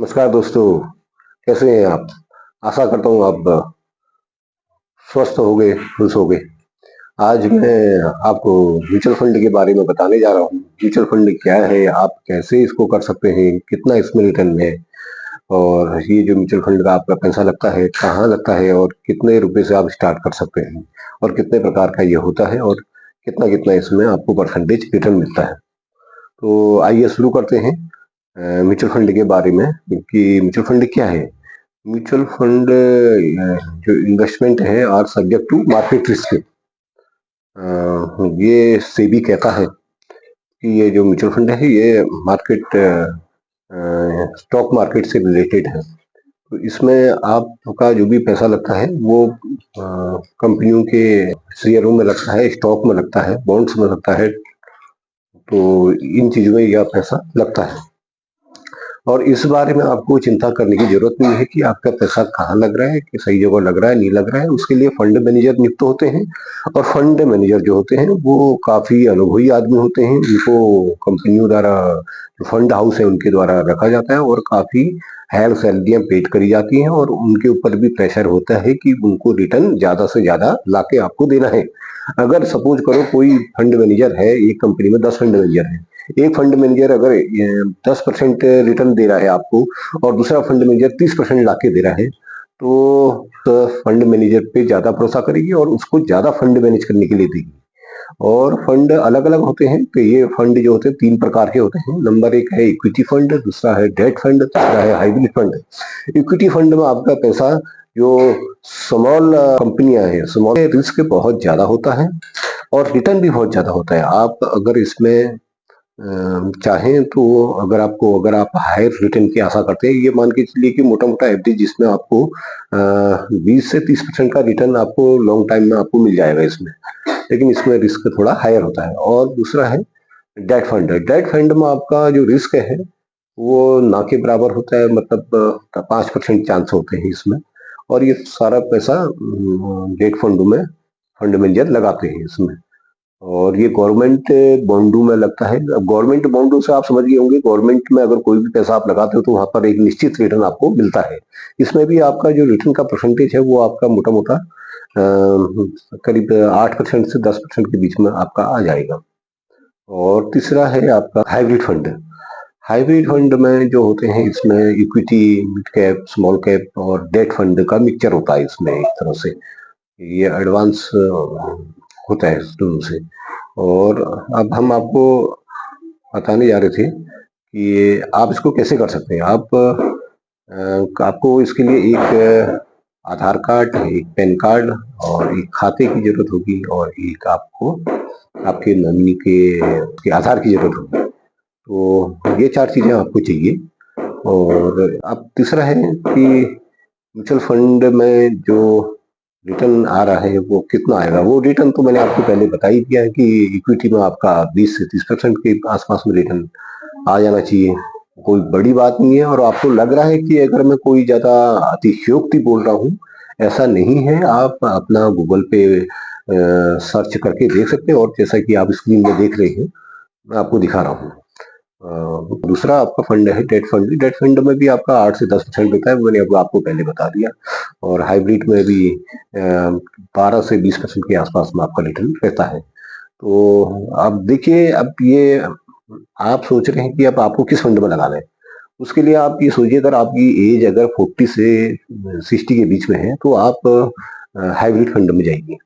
नमस्कार दोस्तों, कैसे हैं आप? आशा करता हूँ आप स्वस्थ होंगे, खुश होंगे। आज मैं आपको म्यूचुअल फंड के बारे में बताने जा रहा हूँ। म्यूचुअल फंड क्या है, आप कैसे इसको कर सकते हैं, कितना इसमें रिटर्न है और ये जो म्यूचुअल फंड का आपका पैसा लगता है, कहाँ लगता है और कितने रुपए से आप स्टार्ट कर सकते हैं और कितने प्रकार का ये होता है और कितना-कितना इसमें आपको परसेंटेज रिटर्न मिलता है। तो आइए शुरू करते हैं म्यूचुअल फंड के बारे में कि म्यूचुअल फंड क्या है? म्यूचुअल फंड जो इन्वेस्टमेंट है are subject to market risk. ये सेबी कहता है कि ये जो म्यूचुअल फंड है ये मार्केट स्टॉक मार्केट से रिलेटेड है। तो इसमें आपका जो भी पैसा लगता है वो कंपनियों के शेयरों में लगता है, स्टॉक में लगता है, बॉन्ड्स में लगता है। तो इन चीजों में यह पैसा लगता है और इस बारे में आपको चिंता करने की जरूरत नहीं है कि आपका पैसा कहाँ लग रहा है, कि सही जगह लग रहा है, नहीं लग रहा है। उसके लिए फंड मैनेजर नियुक्त होते हैं और फंड मैनेजर जो होते हैं वो काफी अनुभवी आदमी होते हैं। उनको कंपनियों द्वारा, जो फंड हाउस है उनके द्वारा रखा जाता है और काफी हायर सैलरियां पेड करी जाती हैं और उनके ऊपर भी प्रेशर होता है कि उनको रिटर्न ज्यादा से ज्यादा लाके आपको देना है। अगर सपोज करो कोई फंड मैनेजर है, एक कंपनी में 10 फंड मैनेजर है, एक फंड मैनेजर अगर 10% रिटर्न दे रहा है आपको और दूसरा फंड मैनेजर 30% लाके दे रहा है, तो फंड मैनेजर पे ज्यादा भरोसा करेगी और उसको ज्यादा फंड मैनेज करने के लिए देगी। और फंड अलग अलग होते हैं, तो ये फंड जो होते हैं 3 प्रकार के होते हैं। नंबर 1 है इक्विटी फंड, दूसरा है डेट फंड, तीसरा है हाइब्रिड फंड। इक्विटी फंड में आपका पैसा जो स्मॉल कंपनियां हैं, स्मॉल रिस्क बहुत ज्यादा होता है और रिटर्न भी बहुत ज्यादा होता है। आप अगर इसमें चाहें तो अगर आप हायर रिटर्न की आशा करते हैं, ये मान के चलिए कि मोटा-मोटा एवरेज जिसमें आपको 20 से 30% का रिटर्न आपको लॉन्ग टाइम में आपको मिल जाएगा इसमें। लेकिन इसमें रिस्क थोड़ा हायर होता है। और दूसरा है डेट फंड। डेट फंड में आपका जो रिस्क है वो ना के बराबर होता है, मतलब 5% चांस होते हैं इसमें और ये सारा पैसा डेट फंड में फंड मैनेजर लगाते हैं इसमें। और ये गवर्नमेंट बॉन्डों में लगता है। अब गवर्नमेंट बॉन्डों से आप समझ गए होंगे, गवर्नमेंट में अगर कोई भी पैसा आप लगाते हो तो वहां पर एक निश्चित रिटर्न आपको मिलता है। इसमें भी आपका जो रिटर्न का परसेंटेज है वो आपका मोटा मोटा करीब 8% से 10% के बीच में आपका आ जाएगा। और तीसरा है आपका हाइब्रिड फंड। हाइब्रिड फंड में जो होते हैं इसमें equity, mid cap, small cap और डेट फंड का मिक्सचर होता है इसमें एक तरह से। ये एडवांस होता है इस दोनों से। और अब हम आपको बताने जा रहे थे कि आप इसको कैसे कर सकते हैं। आपको इसके लिए एक आधार कार्ड, एक पैन कार्ड और एक खाते की जरूरत होगी और एक आपको आपके नॉमिनी के आधार की जरूरत होगी। तो ये 4 चीजें आपको चाहिए। और अब तीसरा है कि म्यूचुअल फंड में जो रिटर्न आ रहा है वो कितना आएगा। वो रिटर्न तो मैंने आपको पहले बता ही दिया है कि इक्विटी में आपका 20 से 30% के आसपास में रिटर्न आ जाना चाहिए। कोई बड़ी बात नहीं है। और आपको लग रहा है कि अगर मैं कोई ज्यादा अतिशयोक्ति बोल रहा हूँ, ऐसा नहीं है। आप अपना गूगल पे सर्च करके देख सकते हैं और जैसा कि आप स्क्रीन में देख रहे हैं मैं आपको दिखा रहा हूँ। दूसरा आपका फंड है डेट फंड। डेट फंड में भी आपका 8 से 10% रहता है, मैंने आपको पहले बता दिया। और हाइब्रिड में भी 12 से 20% के आसपास में आपका रिटर्न रहता है। तो अब देखिए, अब ये आप सोच रहे हैं कि अब आपको किस फंड में लगाना है। उसके लिए आप ये सोचिए, अगर आपकी एज अगर 40 से 60 के बीच में है तो आप हाइब्रिड फंड में जाइए।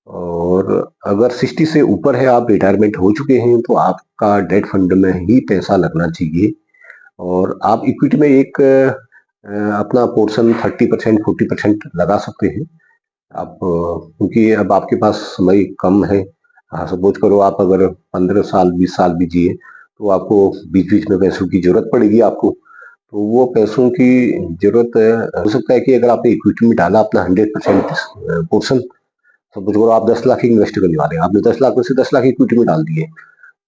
और अगर 60 से ऊपर है, आप रिटायरमेंट हो चुके हैं, तो आपका डेट फंड में ही पैसा लगना चाहिए। और आप इक्विटी में एक अपना पोर्शन 30% 40% लगा सकते हैं। आप क्योंकि अब आपके पास समय कम है। सपोज करो आप अगर 15 साल 20 साल भी जिए तो आपको बीच बीच में पैसों की जरूरत पड़ेगी आपको। तो वो पैसों की जरूरत हो सकता है कि अगर आपने इक्विटी में डाला अपना 100% पोर्शन, सपोज करो आप 10 लाख इन्वेस्ट करने वाले हैं, आपने 10 लाख में से 10 लाख इक्विटी में डाल दिए।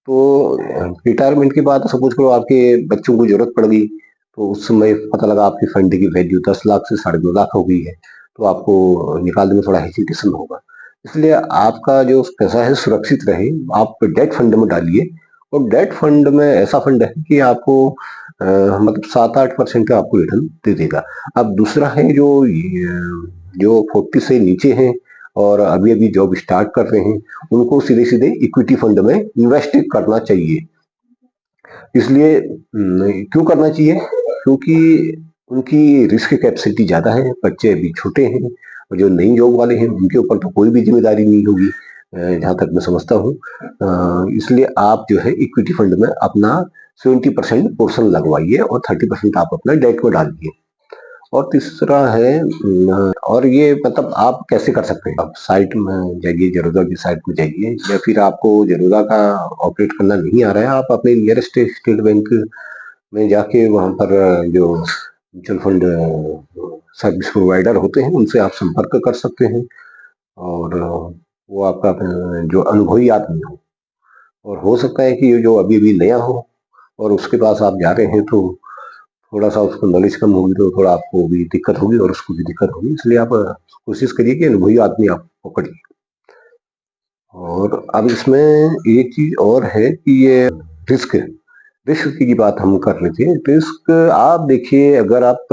तो रिटायरमेंट के बाद सपोज करो आपके बच्चों को जरूरत पड़ गई, तो उस समय पता लगा आपकी फंड की वैल्यू 10 लाख से 2.5 लाख हो गई है, तो आपको निकालने में थोड़ा हेजिटेशन होगा। इसलिए आपका जो पैसा है सुरक्षित रहे, आप डेट फंड में डालिए। और डेट फंड में ऐसा फंड है कि आपको मतलब 7-8% का आपको रिटर्न दे देगा। अब दूसरा है जो 40 से नीचे हैं और अभी-अभी जॉब स्टार्ट कर रहे हैं, उनको सीधे-सीधे इक्विटी फंड में इन्वेस्ट करना चाहिए। इसलिए क्यों करना चाहिए? क्योंकि उनकी रिस्क कैपेसिटी ज़्यादा है, बच्चे अभी छोटे हैं और जो नई जॉब वाले हैं उनके ऊपर तो कोई भी ज़िम्मेदारी नहीं होगी, जहाँ तक मैं समझता हूँ। इसलिए आप जो है इक्विटी फंड में अपना 70% पोर्शन लगवाइए और 30% आप अपना डेट में डालिए। और तीसरा है और ये मतलब आप कैसे कर सकते हैं? आप साइट में जाइए, ज़ेरोधा की साइट में जाइए, या फिर आपको ज़ेरोधा का ऑपरेट करना नहीं आ रहा है, आप अपने नियरेस्ट स्टेट बैंक में जाके वहाँ पर जो म्यूचुअल फंड सर्विस प्रोवाइडर होते हैं उनसे आप संपर्क कर सकते हैं। और वो आपका जो अनुभवी आदमी हो, और हो सकता है कि ये जो अभी-अभी नया हो और उसके पास आप जा रहे हैं तो थोड़ा-सा उसको नॉलेज कम होगी, तो थोड़ा आपको भी दिक्कत होगी और उसको भी दिक्कत होगी। इसलिए आप कोशिश करिए कि अनुभवी आदमी आप पकड़िए। और अब इसमें एक चीज़ और है कि ये रिस्क रिस्क की बात हम कर रहे थे। रिस्क आप देखिए, अगर आप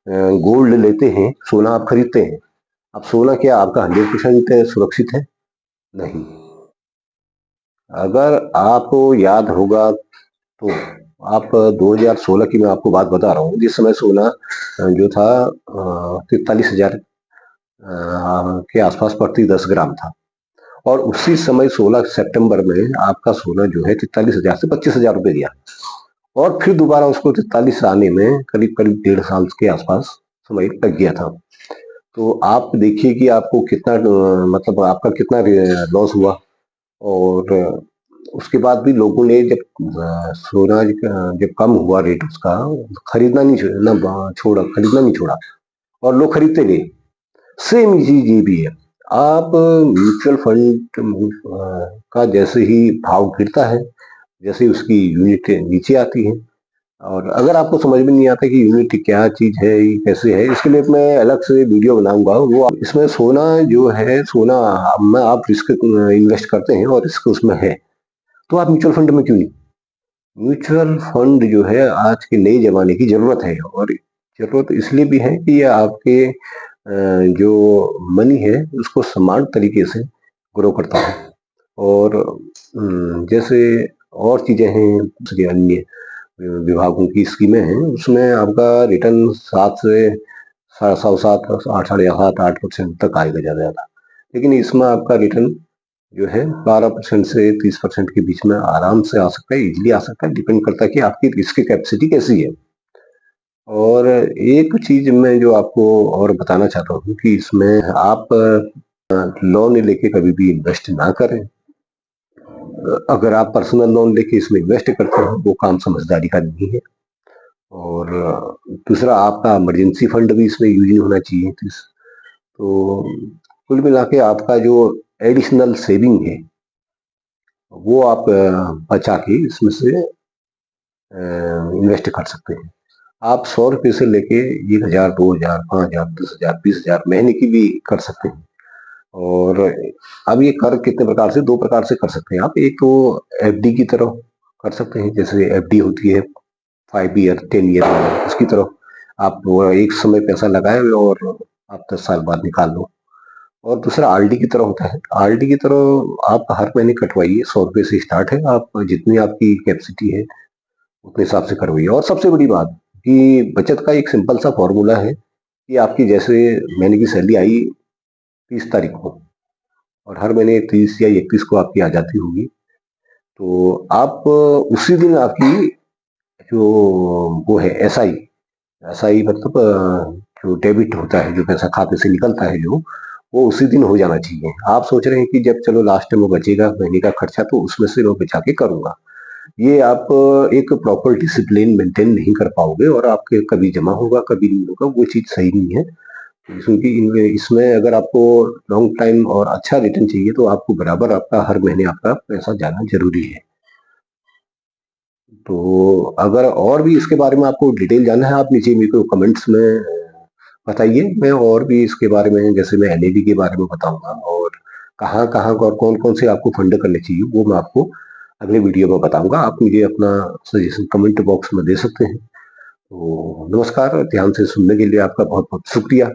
गोल्ड लेते हैं, सोना आप खरीदते हैं, अब सोना क्या आपका 100% सुरक्षित है? नहीं। अगर आपको याद होगा तो आप 2016 की मैं आपको बात बता रहा हूँ, जिस समय सोना जो था 43,000 के आसपास प्रति 10 ग्राम था। और उसी समय 16 सितंबर में आपका सोना जो है 43,000 से 25,000 रुपए गया, और फिर दोबारा उसको 43 आने में करीब करीब 1.5 साल के आसपास समय लग गया था। तो आप देखिए कि आपको कितना मतलब आपका कितना लॉस हुआ। और उसके बाद भी लोगों ने जब सोना जब कम हुआ रेट उसका, खरीदना नहीं छोड़ा, खरीदना नहीं छोड़ा और लोग खरीदते गए। सेम चीज ये भी है। आप म्यूचुअल फंड का जैसे ही भाव गिरता है, जैसे ही उसकी यूनिट नीचे आती है, और अगर आपको समझ में नहीं आता कि यूनिट क्या चीज है, ये कैसे है, इसके लिए मैं अलग से वीडियो बनाऊंगा। वो इसमें सोना जो है, सोना में आप रिस्क इन्वेस्ट करते हैं और रिस्क उसमें है, तो आप म्यूचुअल फंड में क्यों नहीं? म्यूचुअल फंड जो है आज के नए जमाने की जरूरत है, और जरूरत इसलिए भी है कि ये आपके जो मनी है उसको समान तरीके से ग्रो करता है। और जैसे और चीजें हैं, दूसरी अन्य विभागों की स्कीमें हैं, उसमें आपका रिटर्न 7 से 7.5 8 8.5 8% तक आएगा ज्यादा ज्यादा। लेकिन इसमें आपका रिटर्न जो है 12% से 30% के बीच में आराम से आ सकता है, इजीली आ सकता है। डिपेंड करता है कि आपकी रिस्क कैपेसिटी कैसी है। और एक चीज मैं जो आपको और बताना चाहता हूँ कि इसमें आप लोन लेके कभी भी इन्वेस्ट ना करें। अगर आप पर्सनल लोन लेके इसमें इन्वेस्ट करते हैं, वो काम समझदारी का नहीं है। और दूसरा, आपका इमरजेंसी फंड भी इसमें यूज नहीं होना चाहिए। तो कुल मिला के आपका जो एडिशनल सेविंग है वो आप बचा के इसमें से इन्वेस्ट कर सकते हैं। आप 100 रुपए से लेके 1,000, 2,000, 5,000, 10,000, 20,000 महीने की भी कर सकते हैं। और अब ये कर कितने प्रकार से, 2 प्रकार से कर सकते हैं आप। एक तो एफडी की तरह कर सकते हैं, जैसे एफडी होती है 5 ईयर 10 ईयर वाली, उसकी तरफ आप वो एक समय पैसा लगाए और आप 10 साल बाद निकाल लो। और दूसरा आरडी की तरह होता है। आरडी की तरह आप हर महीने कटवाइए, 100 रुपए से स्टार्ट है, आप जितनी आपकी कैपेसिटी है उतने हिसाब से करवाइए। और सबसे बड़ी बात कि बचत का एक सिंपल सा फॉर्मूला है कि आपकी जैसे महीने की सैलरी आई 30 तारीख को, और हर महीने 30 या 31 को आपकी आ जाती होगी, तो आप उसी दिन आपकी जो वो है एसआई, एसआई मतलब जो डेबिट होता है, जो पैसा खाते से निकलता है जो, वो उसी दिन हो जाना चाहिए। आप सोच रहे हैं कि जब चलो लास्ट में बचेगा महीने का खर्चा तो उसमें से मैं बचा के करूंगा, ये आप एक प्रॉपर डिसिप्लिन मेंटेन नहीं कर पाओगे, और आपके कभी जमा होगा कभी नहीं होगा, वो चीज सही नहीं है। क्योंकि इसमें अगर आपको लॉन्ग टाइम और अच्छा रिटर्न चाहिए तो आपको बराबर आपका हर महीने आपका पैसा जाना जरूरी है। तो अगर और भी इसके बारे में आपको डिटेल जानना है, आप नीचे मेरे को कमेंट्स में बताइए। मैं और भी इसके बारे में, जैसे मैं एनएबी के बारे में बताऊंगा, और कहाँ कहाँ और कौन कौन से आपको फंड करने चाहिए वो मैं आपको अगले वीडियो में बताऊंगा। आप मुझे अपना सजेशन कमेंट बॉक्स में दे सकते हैं। तो नमस्कार, ध्यान से सुनने के लिए आपका बहुत बहुत शुक्रिया।